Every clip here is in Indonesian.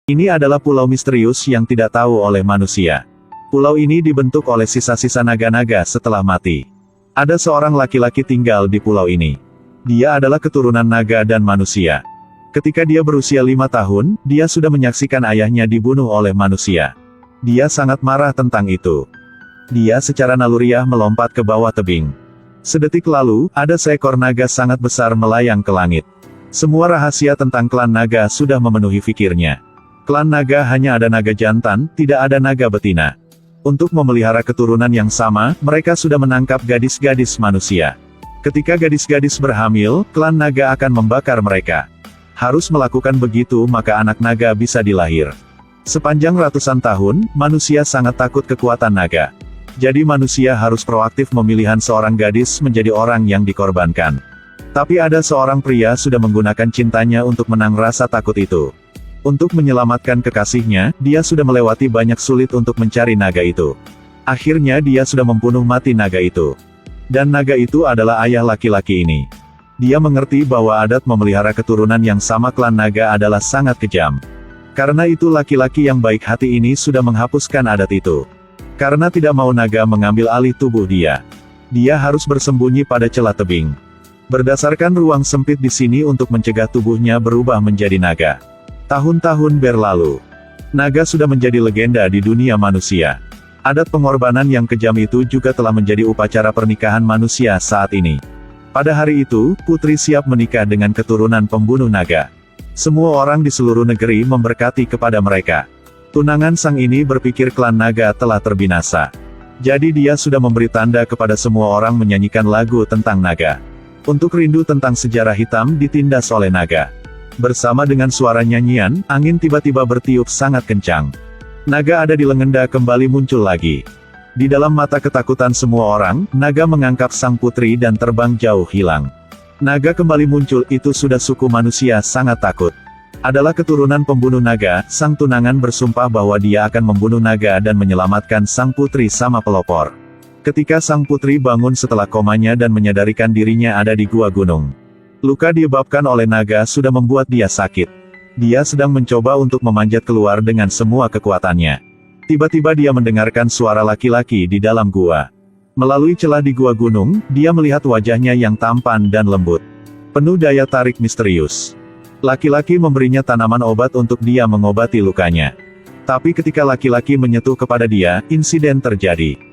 Ini adalah pulau misterius yang tidak tahu oleh manusia. Pulau ini dibentuk oleh sisa-sisa naga-naga setelah mati. Ada seorang laki-laki tinggal di pulau ini. Dia adalah keturunan naga dan manusia. Ketika dia berusia 5 tahun, dia sudah menyaksikan ayahnya dibunuh oleh manusia. Dia sangat marah tentang itu. Dia secara naluriah melompat ke bawah tebing. Sedetik lalu, ada seekor naga sangat besar melayang ke langit. Semua rahasia tentang klan naga sudah memenuhi pikirnya. Klan naga hanya ada naga jantan, tidak ada naga betina. Untuk memelihara keturunan yang sama, mereka sudah menangkap gadis-gadis manusia. Ketika gadis-gadis berhamil, klan naga akan membakar mereka. Harus melakukan begitu maka anak naga bisa dilahir. Sepanjang ratusan tahun, manusia sangat takut kekuatan naga. Jadi manusia harus proaktif memilihan seorang gadis menjadi orang yang dikorbankan. Tapi ada seorang pria sudah menggunakan cintanya untuk menang rasa takut itu. Untuk menyelamatkan kekasihnya, dia sudah melewati banyak sulit untuk mencari naga itu. Akhirnya dia sudah membunuh mati naga itu. Dan naga itu adalah ayah laki-laki ini. Dia mengerti bahwa adat memelihara keturunan yang sama klan naga adalah sangat kejam. Karena itu laki-laki yang baik hati ini sudah menghapuskan adat itu. Karena tidak mau naga mengambil alih tubuh dia. Dia harus bersembunyi pada celah tebing. Berdasarkan ruang sempit di sini untuk mencegah tubuhnya berubah menjadi naga. Tahun-tahun berlalu. Naga sudah menjadi legenda di dunia manusia. Adat pengorbanan yang kejam itu juga telah menjadi upacara pernikahan manusia saat ini. Pada hari itu, putri siap menikah dengan keturunan pembunuh naga. Semua orang di seluruh negeri memberkati kepada mereka. Tunangan sang ini berpikir klan naga telah terbinasa. Jadi dia sudah memberi tanda kepada semua orang menyanyikan lagu tentang naga. Untuk rindu tentang sejarah hitam ditindas oleh naga. Bersama dengan suara nyanyian, angin tiba-tiba bertiup sangat kencang. Naga ada di Lengenda kembali muncul lagi. Di dalam mata ketakutan semua orang, naga mengangkat sang putri dan terbang jauh hilang. Naga kembali muncul, itu sudah suku manusia sangat takut. Adalah keturunan pembunuh naga, sang tunangan bersumpah bahwa dia akan membunuh naga dan menyelamatkan sang putri sama pelopor. Ketika sang putri bangun setelah komanya dan menyadarikan dirinya ada di gua gunung. Luka disebabkan oleh naga sudah membuat dia sakit. Dia sedang mencoba untuk memanjat keluar dengan semua kekuatannya. Tiba-tiba dia mendengarkan suara laki-laki di dalam gua. Melalui celah di gua gunung, dia melihat wajahnya yang tampan dan lembut. Penuh daya tarik misterius. Laki-laki memberinya tanaman obat untuk dia mengobati lukanya. Tapi ketika laki-laki menyentuh kepada dia, insiden terjadi.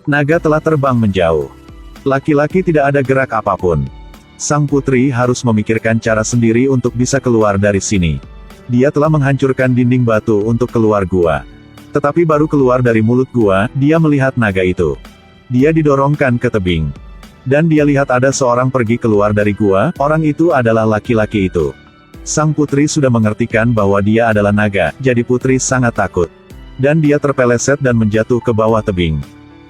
Naga telah terbang menjauh. Laki-laki tidak ada gerak apapun. Sang putri harus memikirkan cara sendiri untuk bisa keluar dari sini. Dia telah menghancurkan dinding batu untuk keluar gua. Tetapi baru keluar dari mulut gua, dia melihat naga itu. Dia didorongkan ke tebing. Dan dia lihat ada seorang pergi keluar dari gua, orang itu adalah laki-laki itu. Sang putri sudah mengertikan bahwa dia adalah naga, jadi putri sangat takut. Dan dia terpeleset dan menjatuh ke bawah tebing.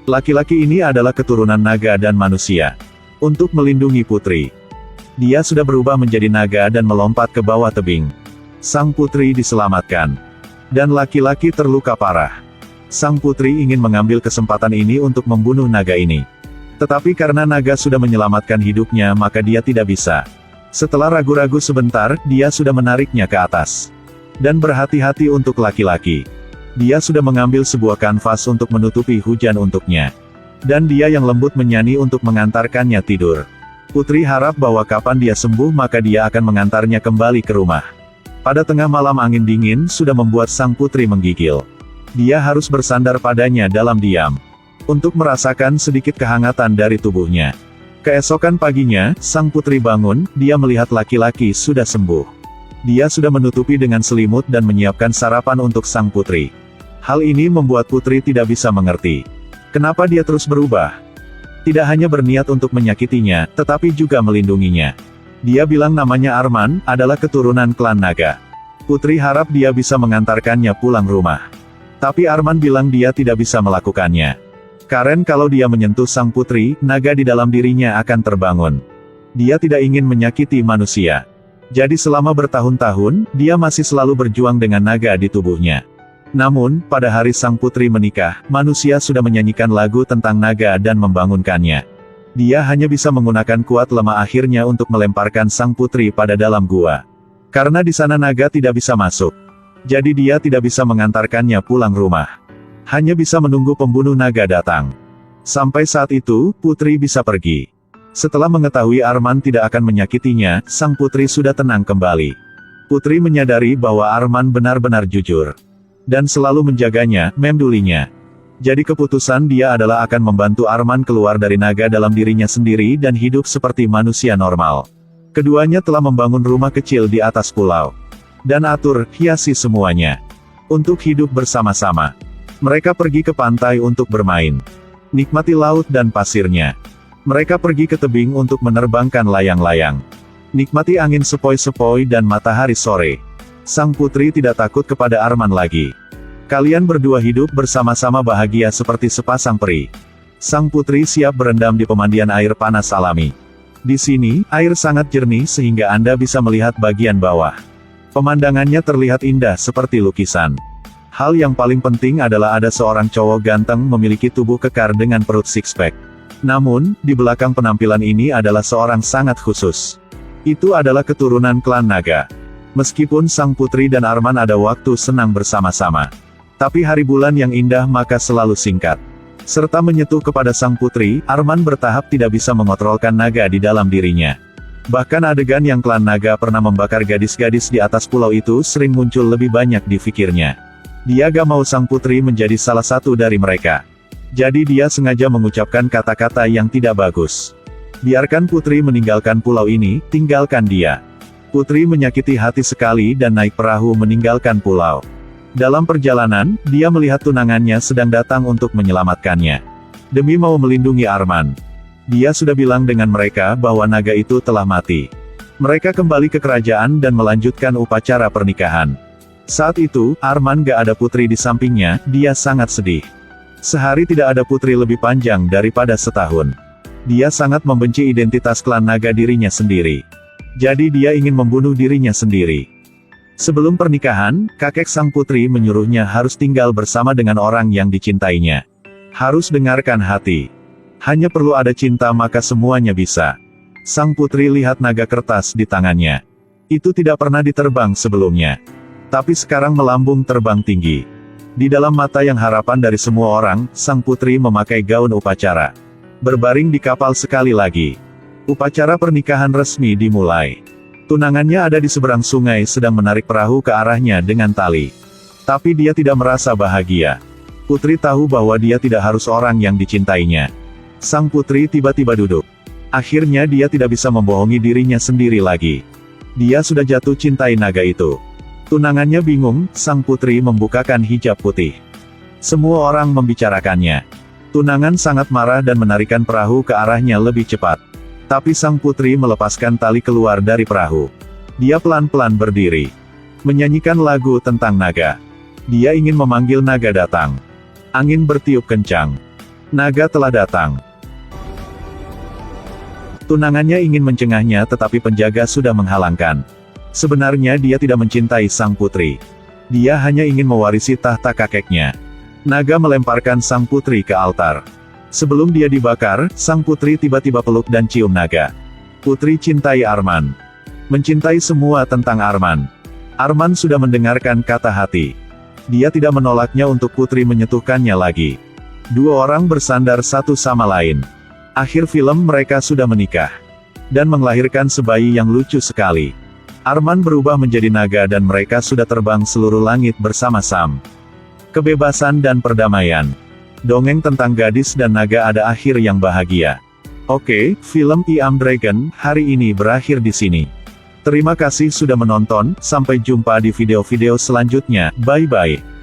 Laki-laki ini adalah keturunan naga dan manusia. Untuk melindungi putri, dia sudah berubah menjadi naga dan melompat ke bawah tebing. Sang putri diselamatkan. Dan laki-laki terluka parah. Sang putri ingin mengambil kesempatan ini untuk membunuh naga ini. Tetapi karena naga sudah menyelamatkan hidupnya maka dia tidak bisa. Setelah ragu-ragu sebentar, dia sudah menariknya ke atas. Dan berhati-hati untuk laki-laki. Dia sudah mengambil sebuah kanvas untuk menutupi hujan untuknya. Dan dia yang lembut menyanyi untuk mengantarkannya tidur. Putri harap bahwa kapan dia sembuh maka dia akan mengantarnya kembali ke rumah. Pada tengah malam angin dingin sudah membuat sang putri menggigil. Dia harus bersandar padanya dalam diam. Untuk merasakan sedikit kehangatan dari tubuhnya. Keesokan paginya, sang putri bangun, dia melihat laki-laki sudah sembuh. Dia sudah menutupi dengan selimut dan menyiapkan sarapan untuk sang putri. Hal ini membuat putri tidak bisa mengerti. Kenapa dia terus berubah? Tidak hanya berniat untuk menyakitinya, tetapi juga melindunginya. Dia bilang namanya Arman, adalah keturunan klan naga. Putri harap dia bisa mengantarkannya pulang rumah. Tapi Arman bilang dia tidak bisa melakukannya. Karena kalau dia menyentuh sang putri, naga di dalam dirinya akan terbangun. Dia tidak ingin menyakiti manusia. Jadi selama bertahun-tahun, dia masih selalu berjuang dengan naga di tubuhnya. Namun, pada hari sang putri menikah, manusia sudah menyanyikan lagu tentang naga dan membangunkannya. Dia hanya bisa menggunakan kuat lemah akhirnya untuk melemparkan sang putri pada dalam gua. Karena di sana naga tidak bisa masuk. Jadi dia tidak bisa mengantarkannya pulang rumah. Hanya bisa menunggu pembunuh naga datang. Sampai saat itu, putri bisa pergi. Setelah mengetahui Arman tidak akan menyakitinya, sang putri sudah tenang kembali. Putri menyadari bahwa Arman benar-benar jujur. Dan selalu menjaganya, memdulinya. Jadi keputusan dia adalah akan membantu Arman keluar dari naga dalam dirinya sendiri dan hidup seperti manusia normal. Keduanya telah membangun rumah kecil di atas pulau. Dan atur, hiasi semuanya. Untuk hidup bersama-sama. Mereka pergi ke pantai untuk bermain. Nikmati laut dan pasirnya. Mereka pergi ke tebing untuk menerbangkan layang-layang. Nikmati angin sepoi-sepoi dan matahari sore. Sang putri tidak takut kepada Arman lagi. Kalian berdua hidup bersama-sama bahagia seperti sepasang peri. Sang putri siap berendam di pemandian air panas alami. Di sini, air sangat jernih sehingga Anda bisa melihat bagian bawah. Pemandangannya terlihat indah seperti lukisan. Hal yang paling penting adalah ada seorang cowok ganteng memiliki tubuh kekar dengan perut six-pack. Namun, di belakang penampilan ini adalah seorang sangat khusus. Itu adalah keturunan klan naga. Meskipun sang putri dan Arman ada waktu senang bersama-sama. Tapi hari bulan yang indah maka selalu singkat. Serta menyentuh kepada sang putri, Arman bertahap tidak bisa mengontrolkan naga di dalam dirinya. Bahkan adegan yang klan naga pernah membakar gadis-gadis di atas pulau itu sering muncul lebih banyak di pikirnya. Dia gak mau sang putri menjadi salah satu dari mereka. Jadi dia sengaja mengucapkan kata-kata yang tidak bagus. Biarkan putri meninggalkan pulau ini, tinggalkan dia. Putri menyakiti hati sekali dan naik perahu meninggalkan pulau. Dalam perjalanan, dia melihat tunangannya sedang datang untuk menyelamatkannya. Demi mau melindungi Arman. Dia sudah bilang dengan mereka bahwa naga itu telah mati. Mereka kembali ke kerajaan dan melanjutkan upacara pernikahan. Saat itu, Arman gak ada putri di sampingnya, dia sangat sedih. Sehari tidak ada putri lebih panjang daripada setahun. Dia sangat membenci identitas klan naga dirinya sendiri. Jadi dia ingin membunuh dirinya sendiri. Sebelum pernikahan, kakek sang putri menyuruhnya harus tinggal bersama dengan orang yang dicintainya. Harus dengarkan hati. Hanya perlu ada cinta maka semuanya bisa. Sang putri lihat naga kertas di tangannya. Itu tidak pernah diterbang sebelumnya. Tapi sekarang melambung terbang tinggi. Di dalam mata yang harapan dari semua orang, sang putri memakai gaun upacara. Berbaring di kapal sekali lagi. Upacara pernikahan resmi dimulai. Tunangannya ada di seberang sungai sedang menarik perahu ke arahnya dengan tali. Tapi dia tidak merasa bahagia. Putri tahu bahwa dia tidak harus orang yang dicintainya. Sang putri tiba-tiba duduk. Akhirnya dia tidak bisa membohongi dirinya sendiri lagi. Dia sudah jatuh cintai naga itu. Tunangannya bingung, sang putri membukakan hijab putih. Semua orang membicarakannya. Tunangan sangat marah dan menarikan perahu ke arahnya lebih cepat. Tapi sang putri melepaskan tali keluar dari perahu. Dia pelan-pelan berdiri. Menyanyikan lagu tentang naga. Dia ingin memanggil naga datang. Angin bertiup kencang. Naga telah datang. Tunangannya ingin mencengahnya tetapi penjaga sudah menghalangkan. Sebenarnya dia tidak mencintai sang putri. Dia hanya ingin mewarisi tahta kakeknya. Naga melemparkan sang putri ke altar. Sebelum dia dibakar, sang putri tiba-tiba peluk dan cium naga. Putri cintai Arman. Mencintai semua tentang Arman. Arman sudah mendengarkan kata hati. Dia tidak menolaknya untuk putri menyentuhkannya lagi. Dua orang bersandar satu sama lain. Akhir film mereka sudah menikah. Dan melahirkan sebayi yang lucu sekali. Arman berubah menjadi naga dan mereka sudah terbang seluruh langit bersama Sam. Kebebasan dan perdamaian. Dongeng tentang gadis dan naga ada akhir yang bahagia. Oke, film I Am Dragon hari ini berakhir di sini. Terima kasih sudah menonton, sampai jumpa di video-video selanjutnya, bye-bye.